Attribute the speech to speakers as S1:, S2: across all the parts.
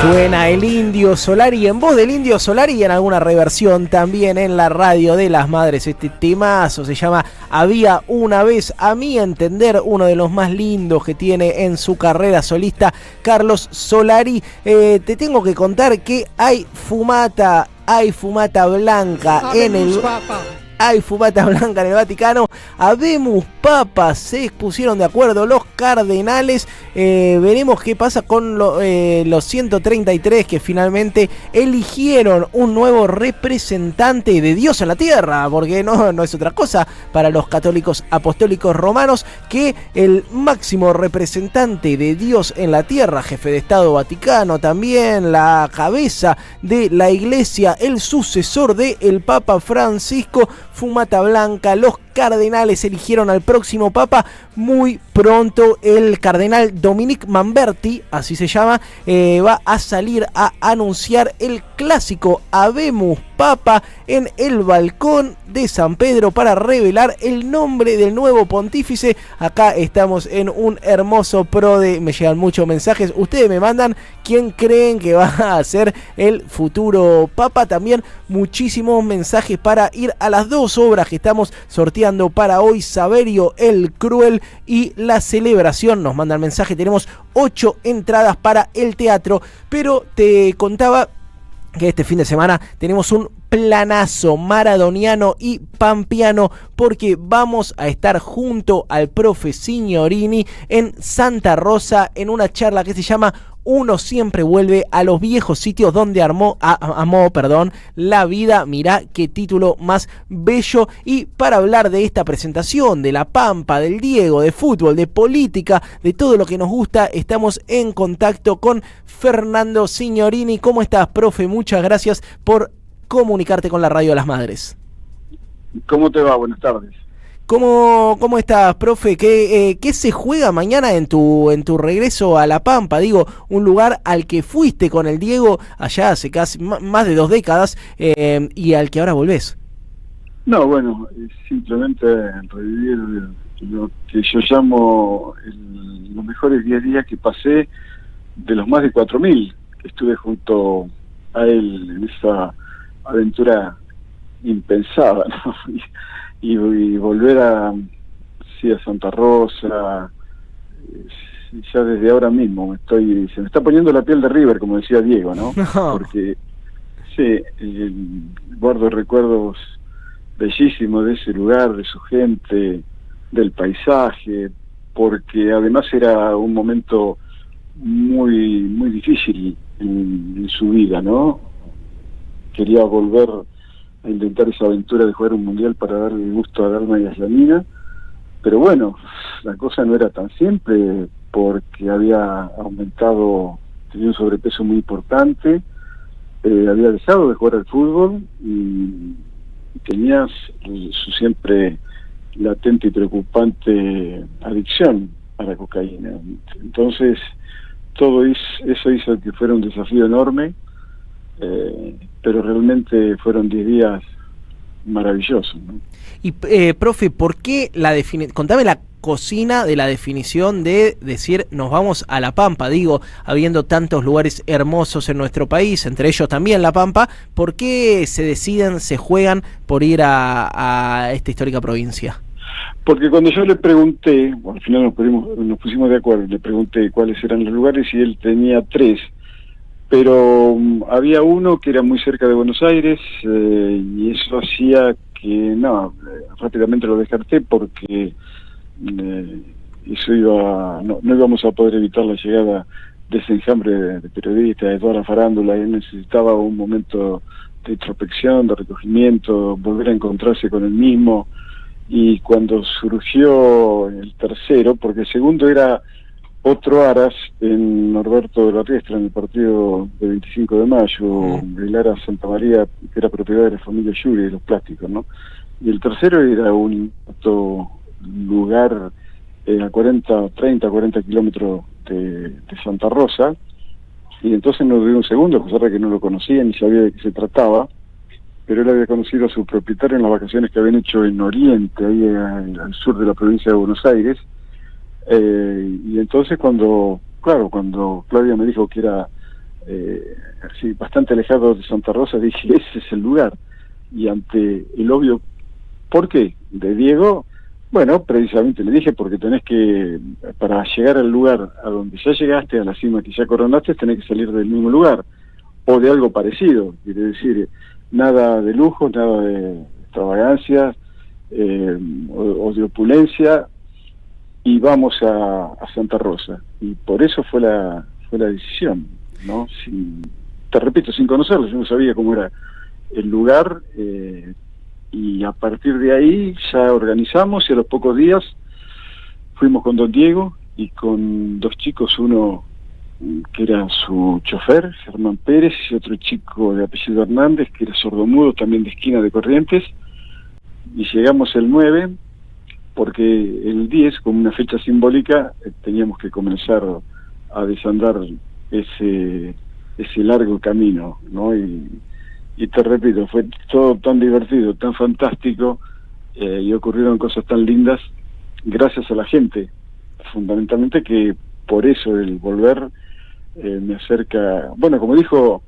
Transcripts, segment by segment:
S1: Suena el Indio Solari en voz del Indio Solari y en alguna reversión también en la radio de las madres. Este temazo se llama Había una vez, a mi entender, uno de los más lindos que tiene en su carrera solista Carlos Solari. Te tengo que contar que hay fumata blanca en el... Hay fumata blanca en el Vaticano. Habemus Papa, se pusieron de acuerdo los cardenales. Veremos qué pasa con los 133 que finalmente eligieron un nuevo representante de Dios en la tierra, porque no es otra cosa para los católicos apostólicos romanos que el máximo representante de Dios en la tierra, jefe de Estado Vaticano, también la cabeza de la iglesia, el sucesor del Papa Francisco. Fumata blanca, los cardenales eligieron al próximo papa. Muy pronto el cardenal Dominic Manberti, así se llama, va a salir a anunciar el clásico Habemus Papa en el balcón de San Pedro para revelar el nombre del nuevo pontífice. Acá estamos en un hermoso PRODE, me llegan muchos mensajes, ustedes me mandan quién creen que va a ser el futuro papa. También muchísimos mensajes para ir a las dos obras que estamos sorteando para hoy: Saverio el Cruel y La Celebración. Nos mandan mensaje, tenemos 8 entradas para el teatro, pero te contaba que este fin de semana tenemos un planazo maradoniano y pampeano, porque vamos a estar junto al profe Signorini en Santa Rosa en una charla que se llama Uno siempre vuelve a los viejos sitios donde amó la vida. Mirá qué título más bello. Y para hablar de esta presentación, de la Pampa, del Diego, de fútbol, de política, de todo lo que nos gusta, estamos en contacto con Fernando Signorini. ¿Cómo estás, profe? Muchas gracias por comunicarte con la Radio de las Madres.
S2: ¿Cómo te va? Buenas tardes.
S1: ¿Cómo estás, profe? ¿Qué se juega mañana en tu regreso a La Pampa? Digo, un lugar al que fuiste con el Diego allá hace casi más de 2 décadas y al que ahora volvés.
S2: No, bueno, simplemente revivir lo que yo llamo los mejores 10 días que pasé, de los más de 4.000 que estuve junto a él en esa aventura impensada, ¿no? Y volver a Santa Rosa, ya desde ahora mismo se me está poniendo la piel de River, como decía Diego, ¿no? Porque sí, guardo recuerdos bellísimos de ese lugar, de su gente, del paisaje, porque además era un momento muy muy difícil en su vida, ¿no? Quería volver a intentar esa aventura de jugar un mundial para darle gusto a Dalma y a Yanina, pero bueno, la cosa no era tan simple, porque había aumentado, tenía un sobrepeso muy importante, había dejado de jugar al fútbol y tenía su siempre latente y preocupante adicción a la cocaína. Entonces eso hizo que fuera un desafío enorme, pero realmente fueron 10 días maravillosos, ¿no?
S1: Y profe, ¿por qué contame la cocina de la definición de decir nos vamos a La Pampa? Digo, habiendo tantos lugares hermosos en nuestro país, entre ellos también La Pampa, ¿por qué se juegan por ir a esta histórica provincia?
S2: Porque cuando yo le pregunté, al final nos pusimos de acuerdo, le pregunté cuáles eran los lugares y él tenía 3, pero había uno que era muy cerca de Buenos Aires, y eso hacía que rápidamente lo descarté, porque no íbamos a poder evitar la llegada de ese enjambre de periodistas, de toda la farándula. Él necesitaba un momento de introspección, de recogimiento, volver a encontrarse con él mismo. Y cuando surgió el tercero, porque el segundo era otro Aras en Norberto de la Riestra, en el partido del 25 de mayo, el Aras Santa María, que era propiedad de la familia Yuri, de los plásticos, ¿no? Y el tercero era un lugar a 40 kilómetros de Santa Rosa, y entonces nos dio un segundo, a pesar de que no lo conocía ni sabía de qué se trataba, pero él había conocido a su propietario en las vacaciones que habían hecho en Oriente, ahí al sur de la provincia de Buenos Aires, y entonces cuando Claudia me dijo que era así bastante alejado de Santa Rosa, dije, ese es el lugar. Y ante el obvio ¿por qué? De Diego, bueno, precisamente le dije, porque tenés que, para llegar al lugar a donde ya llegaste, a la cima que ya coronaste, tenés que salir del mismo lugar, o de algo parecido, quiere decir, nada de lujo, nada de extravagancia, o de opulencia, y vamos a Santa Rosa. Y por eso fue la decisión, ¿no? Te repito, sin conocerlo, yo no sabía cómo era el lugar, y a partir de ahí ya organizamos, y a los pocos días fuimos con don Diego y con dos chicos, uno que era su chofer, Germán Pérez, y otro chico de apellido Hernández, que era sordomudo, también de Esquina de Corrientes, y llegamos el 9, porque el 10, como una fecha simbólica, teníamos que comenzar a desandar ese largo camino, ¿no? Y te repito, fue todo tan divertido, tan fantástico, y ocurrieron cosas tan lindas gracias a la gente, fundamentalmente, que por eso el volver me acerca, bueno, como dijo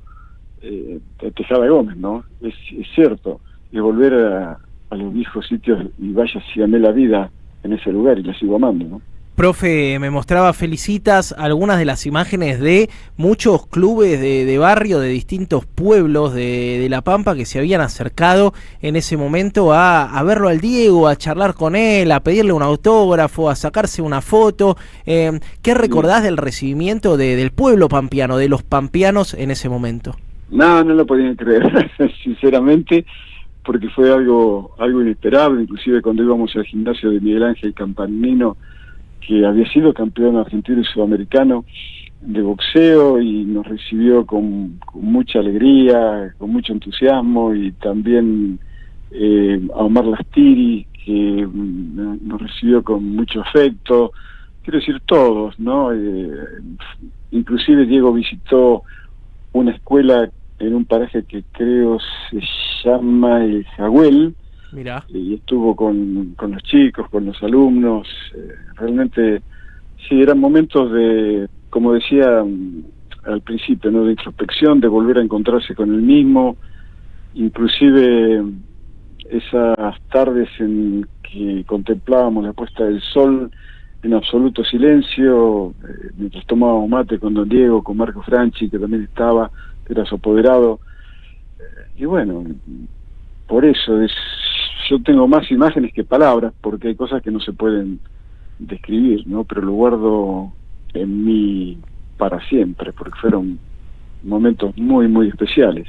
S2: Tejada Gómez, ¿no? Es cierto, y volver a los viejos sitios, y vaya si amé la vida en ese lugar y la sigo amando, ¿no?
S1: Profe, me mostraba Felicitas algunas de las imágenes de muchos clubes de barrio, de distintos pueblos de La Pampa, que se habían acercado en ese momento a verlo al Diego, a charlar con él, a pedirle un autógrafo, a sacarse una foto. ¿Qué recordás del recibimiento del pueblo pampeano, de los pampeanos en ese momento?
S2: No lo podían creer, sinceramente, porque fue algo inesperado. Inclusive cuando íbamos al gimnasio de Miguel Ángel Campanino, que había sido campeón argentino y sudamericano de boxeo, y nos recibió con mucha alegría, con mucho entusiasmo, y también a Omar Lastiri, que nos recibió con mucho afecto, quiero decir todos, ¿no? Inclusive Diego visitó una escuela en un paraje que creo se llama El Jagüel.
S1: Mirá.
S2: Y estuvo con los chicos, con los alumnos. Realmente sí, eran momentos de, como decía al principio, ¿no? De introspección, de volver a encontrarse con el mismo. Inclusive esas tardes en que contemplábamos la puesta del sol en absoluto silencio, mientras tomábamos mate con don Diego, con Marco Franchi, que también estaba, que era su apoderado. Y bueno, por eso yo tengo más imágenes que palabras, porque hay cosas que no se pueden describir, ¿no? Pero lo guardo en mí para siempre, porque fueron momentos muy, muy especiales.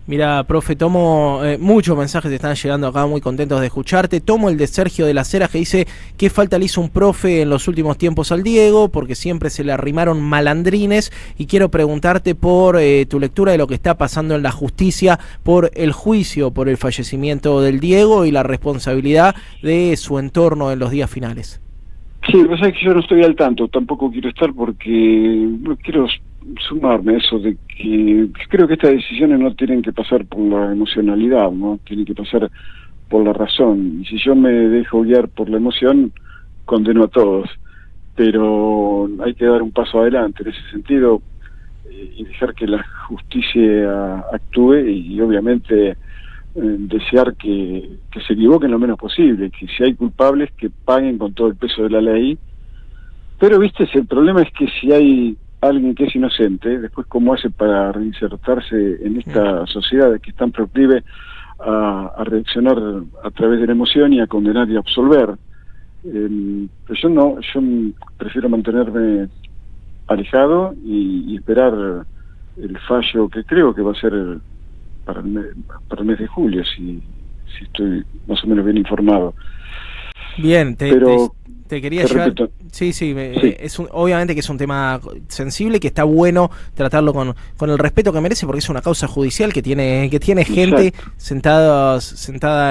S1: Mira, profe, tomo muchos mensajes que están llegando acá, muy contentos de escucharte. Tomo el de Sergio de las Heras, que dice: ¿qué falta le hizo un profe en los últimos tiempos al Diego? Porque siempre se le arrimaron malandrines. Y quiero preguntarte por tu lectura de lo que está pasando en la justicia, por el juicio, por el fallecimiento del Diego y la responsabilidad de su entorno en los días finales.
S2: Sí, lo que pasa es que yo no estoy al tanto, tampoco quiero estar, porque no quiero sumarme a eso de que creo que estas decisiones no tienen que pasar por la emocionalidad, ¿no? Tienen que pasar por la razón. Y si yo me dejo guiar por la emoción, condeno a todos. Pero hay que dar un paso adelante en ese sentido, y dejar que la justicia actúe, y obviamente desear que se equivoquen lo menos posible, que si hay culpables que paguen con todo el peso de la ley. Pero viste, el problema es que si hay alguien que es inocente, después cómo hace para reinsertarse en esta sociedad que es tan proclive a reaccionar a través de la emoción y a condenar y a absolver. Pero yo prefiero mantenerme alejado y esperar el fallo, que creo que va a ser para el mes de julio, si estoy más o menos bien informado.
S1: Bien, te quería llevar... Sí, obviamente que es un tema sensible, que está bueno tratarlo con el respeto que merece, porque es una causa judicial que tiene gente sentada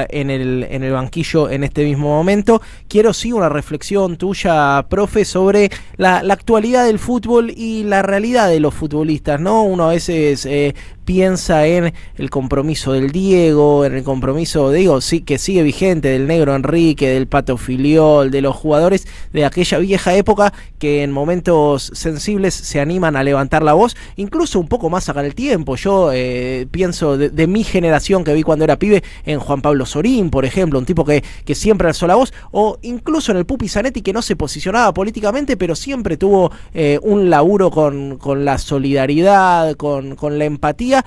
S1: en el banquillo en este mismo momento. Quiero una reflexión tuya, profe, sobre la actualidad del fútbol y la realidad de los futbolistas, ¿no? Uno a veces piensa en el compromiso del Diego, en el compromiso, digo, sí, que sigue vigente, del Negro Enrique, del Pato Filiol, de los jugadores de aquella vieja época que en momentos sensibles se animan a levantar la voz, incluso un poco más sacar el tiempo. Yo pienso de mi generación que vi cuando era pibe en Juan Pablo Sorín, por ejemplo, un tipo que siempre alzó la voz, o incluso en el Pupi Zanetti, que no se posicionaba políticamente, pero siempre tuvo un laburo con la solidaridad, con la empatía.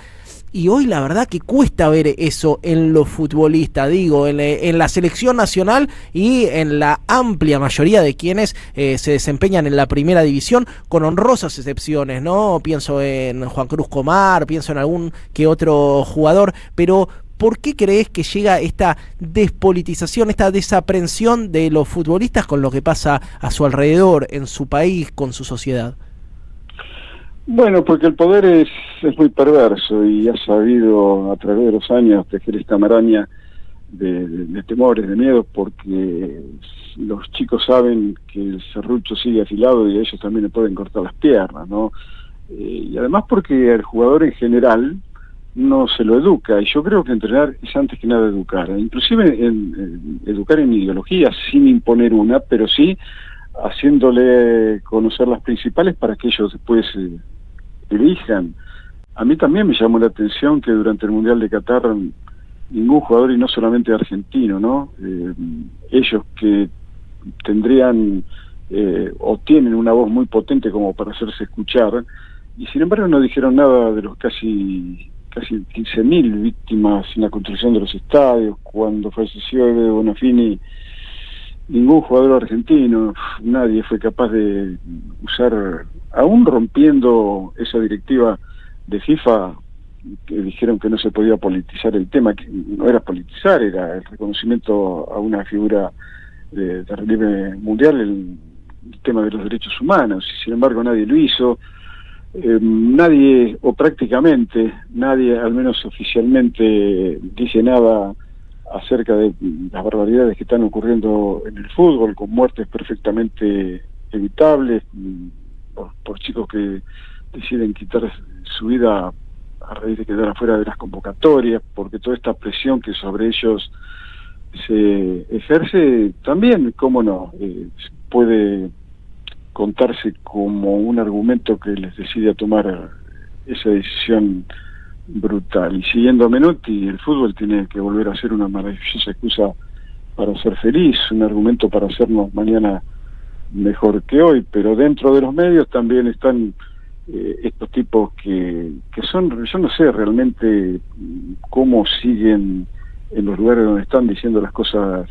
S1: Y hoy la verdad que cuesta ver eso en los futbolistas, digo, en la selección nacional y en la amplia mayoría de quienes se desempeñan en la primera división, con honrosas excepciones, ¿no? Pienso en Juan Cruz Comar, pienso en algún que otro jugador, pero ¿por qué crees que llega esta despolitización, esta desaprensión de los futbolistas con lo que pasa a su alrededor, en su país, con su sociedad?
S2: Bueno, porque el poder es muy perverso y ha sabido a través de los años tejer esta maraña de temores, de miedos, porque los chicos saben que el serrucho sigue afilado y a ellos también le pueden cortar las piernas, ¿no? Y además porque al jugador en general no se lo educa, y yo creo que entrenar es antes que nada educar, inclusive educar en ideología, sin imponer una, pero sí haciéndole conocer las principales para que ellos después elijan. A mí también me llamó la atención que durante el Mundial de Qatar ningún jugador, y no solamente argentino, ¿no? Ellos que tendrían o tienen una voz muy potente como para hacerse escuchar, y sin embargo no dijeron nada de los casi 15.000 víctimas en la construcción de los estadios. Cuando falleció Ede Bonafini, ningún jugador argentino, nadie fue capaz de usar, aún rompiendo esa directiva de FIFA, que dijeron que no se podía politizar el tema, que no era politizar, era el reconocimiento a una figura de relieve mundial, el tema de los derechos humanos, y sin embargo nadie lo hizo. Nadie, o prácticamente nadie, al menos oficialmente, dice nada acerca de las barbaridades que están ocurriendo en el fútbol, con muertes perfectamente evitables por chicos que deciden quitar su vida a raíz de quedar afuera de las convocatorias, porque toda esta presión que sobre ellos se ejerce también, cómo no, puede contarse como un argumento que les decide a tomar esa decisión brutal. Y siguiendo a Menotti, el fútbol tiene que volver a ser una maravillosa excusa para ser feliz, un argumento para hacernos mañana mejor que hoy, pero dentro de los medios también están estos tipos que son, yo no sé realmente cómo siguen en los lugares donde están diciendo las cosas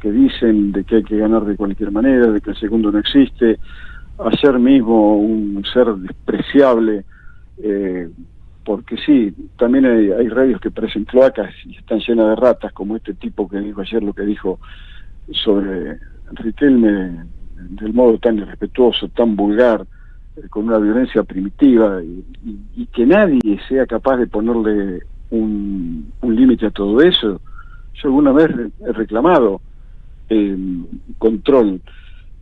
S2: que dicen, de que hay que ganar de cualquier manera, de que el segundo no existe. Ayer mismo un ser despreciable, porque sí, también hay radios que parecen cloacas y están llenas de ratas, como este tipo que dijo ayer lo que dijo sobre Riquelme, del modo tan irrespetuoso, tan vulgar, con una violencia primitiva, y que nadie sea capaz de ponerle un límite a todo eso. Yo alguna vez he reclamado control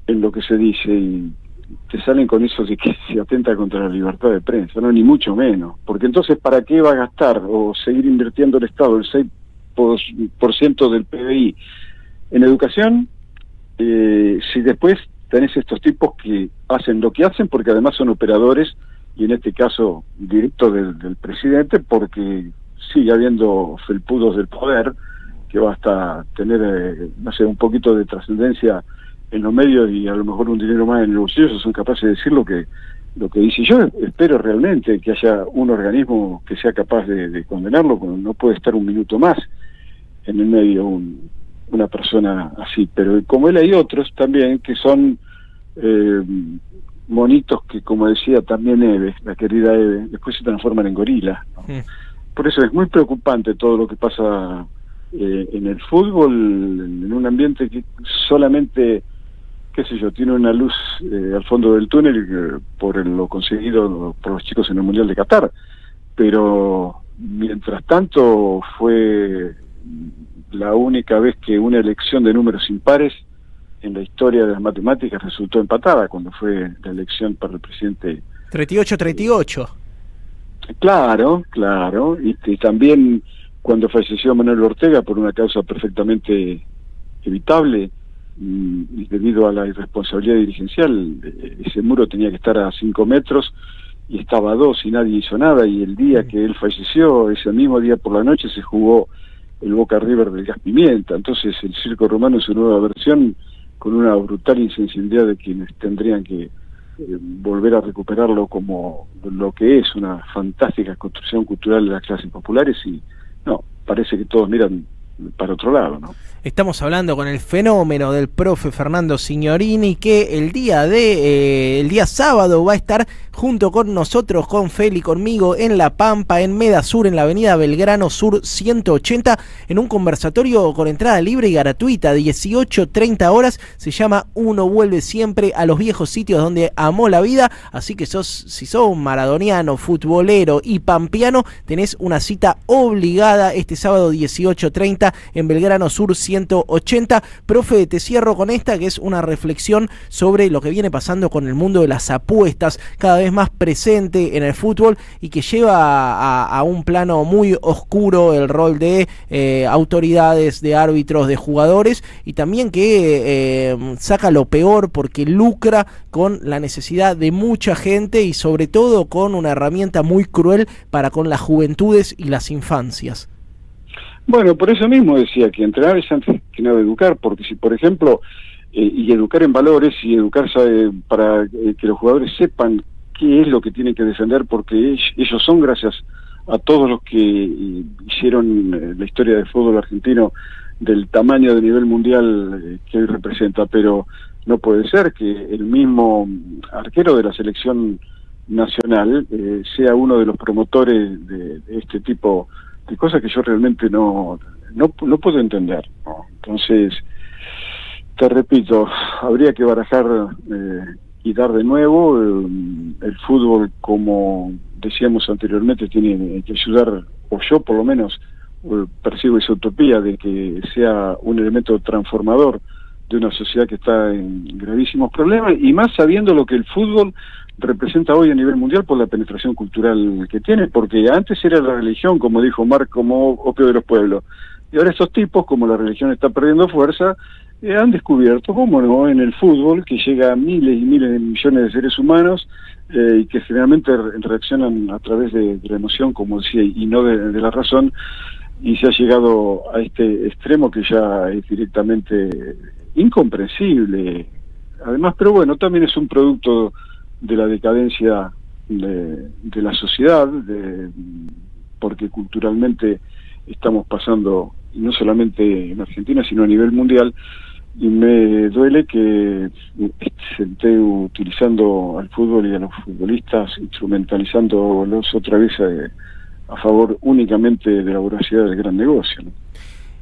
S2: en lo que se dice, y te salen con eso de que se atenta contra la libertad de prensa, no, ni mucho menos, porque entonces ¿para qué va a gastar o seguir invirtiendo el Estado el 6% del PBI en educación si después tenés estos tipos que hacen lo que hacen, porque además son operadores, y en este caso directos del presidente, porque sigue habiendo felpudos del poder que basta tener, no sé, un poquito de trascendencia en los medios y a lo mejor un dinero más en el bolsillo, son capaces de decir lo que dice. Yo espero realmente que haya un organismo que sea capaz de condenarlo, porque no puede estar un minuto más en el medio una persona así, pero como él hay otros también que son monitos que, como decía también Eve, la querida Eve, después se transforman en gorilas, ¿no? Por eso es muy preocupante todo lo que pasa en el fútbol, en un ambiente que solamente, qué sé yo, tiene una luz al fondo del túnel por lo conseguido por los chicos en el Mundial de Qatar, pero mientras tanto fue la única vez que una elección de números impares en la historia de las matemáticas resultó empatada, cuando fue la elección para el presidente
S1: 38-38.
S2: Claro, y también cuando falleció Manuel Ortega por una causa perfectamente evitable, y debido a la irresponsabilidad dirigencial, ese muro tenía que estar a 5 metros y estaba a 2 y nadie hizo nada, y el día que él falleció, ese mismo día por la noche se jugó el Boca River del Gas Pimienta. Entonces el circo romano en su nueva versión, con una brutal insensibilidad de quienes tendrían que volver a recuperarlo como lo que es, una fantástica construcción cultural de las clases populares, y no, parece que todos miran para otro lado, ¿no?
S1: Estamos hablando con el fenómeno del profe Fernando Signorini, que el día sábado va a estar junto con nosotros, con Feli, conmigo, en La Pampa, en Medasur, en la avenida Belgrano Sur 180, en un conversatorio con entrada libre y gratuita, 18:30 horas. Se llama Uno vuelve siempre a los viejos sitios donde amó la vida. Así que si sos un maradoniano, futbolero y pampeano, tenés una cita obligada este sábado 18:30 en Belgrano Sur 180. Profe, te cierro con esta, que es una reflexión sobre lo que viene pasando con el mundo de las apuestas, cada vez más presente en el fútbol, y que lleva a un plano muy oscuro el rol de autoridades, de árbitros, de jugadores, y también que saca lo peor porque lucra con la necesidad de mucha gente, y sobre todo con una herramienta muy cruel para con las juventudes y las infancias.
S2: Bueno, por eso mismo decía que entrenar es antes que nada educar, porque si, por ejemplo, y educar en valores, y educar para que los jugadores sepan qué es lo que tienen que defender, porque ellos son, gracias a todos los que hicieron la historia del fútbol argentino del tamaño de nivel mundial que hoy representa. Pero no puede ser que el mismo arquero de la selección nacional sea uno de los promotores de este tipo de cosas que yo realmente no puedo entender, ¿no? Entonces, te repito, habría que barajar y dar de nuevo. El fútbol, como decíamos anteriormente, tiene que ayudar, o yo por lo menos percibo esa utopía de que sea un elemento transformador de una sociedad que está en gravísimos problemas, y más sabiendo lo que el fútbol representa hoy a nivel mundial por la penetración cultural que tiene, porque antes era la religión, como dijo Marx, como opio de los pueblos, y ahora estos tipos, como la religión está perdiendo fuerza, han descubierto, cómo no, en el fútbol, que llega a miles y miles de millones de seres humanos, y que generalmente reaccionan a través de la emoción, como decía, y no de la razón, y se ha llegado a este extremo que ya es directamente incomprensible. Además, pero bueno, también es un producto de la decadencia de la sociedad, porque culturalmente estamos pasando, y no solamente en Argentina, sino a nivel mundial, y me duele que se esté utilizando al fútbol y a los futbolistas, instrumentalizándolos otra vez a favor únicamente de la voracidad del gran negocio, ¿no?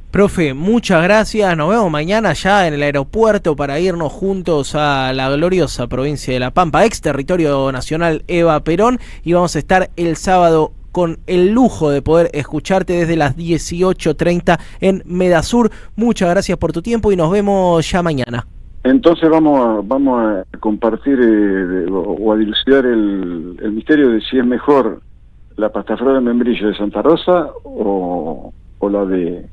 S1: Profe, muchas gracias. Nos vemos mañana ya en el aeropuerto para irnos juntos a la gloriosa provincia de La Pampa, ex territorio nacional Eva Perón, y vamos a estar el sábado con el lujo de poder escucharte desde las 18:30 en Medasur. Muchas gracias por tu tiempo y nos vemos ya mañana.
S2: Entonces vamos a compartir o a dilucidar el misterio de si es mejor la pasta frola de membrillo de Santa Rosa o la de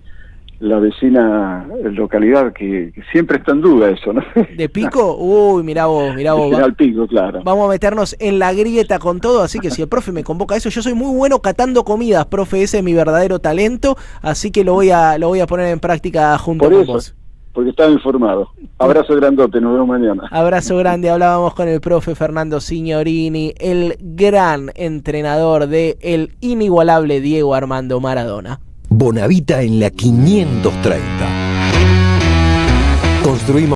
S2: la vecina localidad, que siempre está en duda eso, ¿no?
S1: ¿De Pico? Uy, mirá vos.
S2: General Pico, claro.
S1: Vamos a meternos en la grieta con todo, así que si el profe me convoca a eso, yo soy muy bueno catando comidas, profe, ese es mi verdadero talento, así que lo voy a poner en práctica junto con vos.
S2: Porque estaba informado. Abrazo grandote, nos vemos mañana.
S1: Abrazo grande, hablábamos con el profe Fernando Signorini, el gran entrenador de el inigualable Diego Armando Maradona.
S3: Bonavita en la 530. Construimos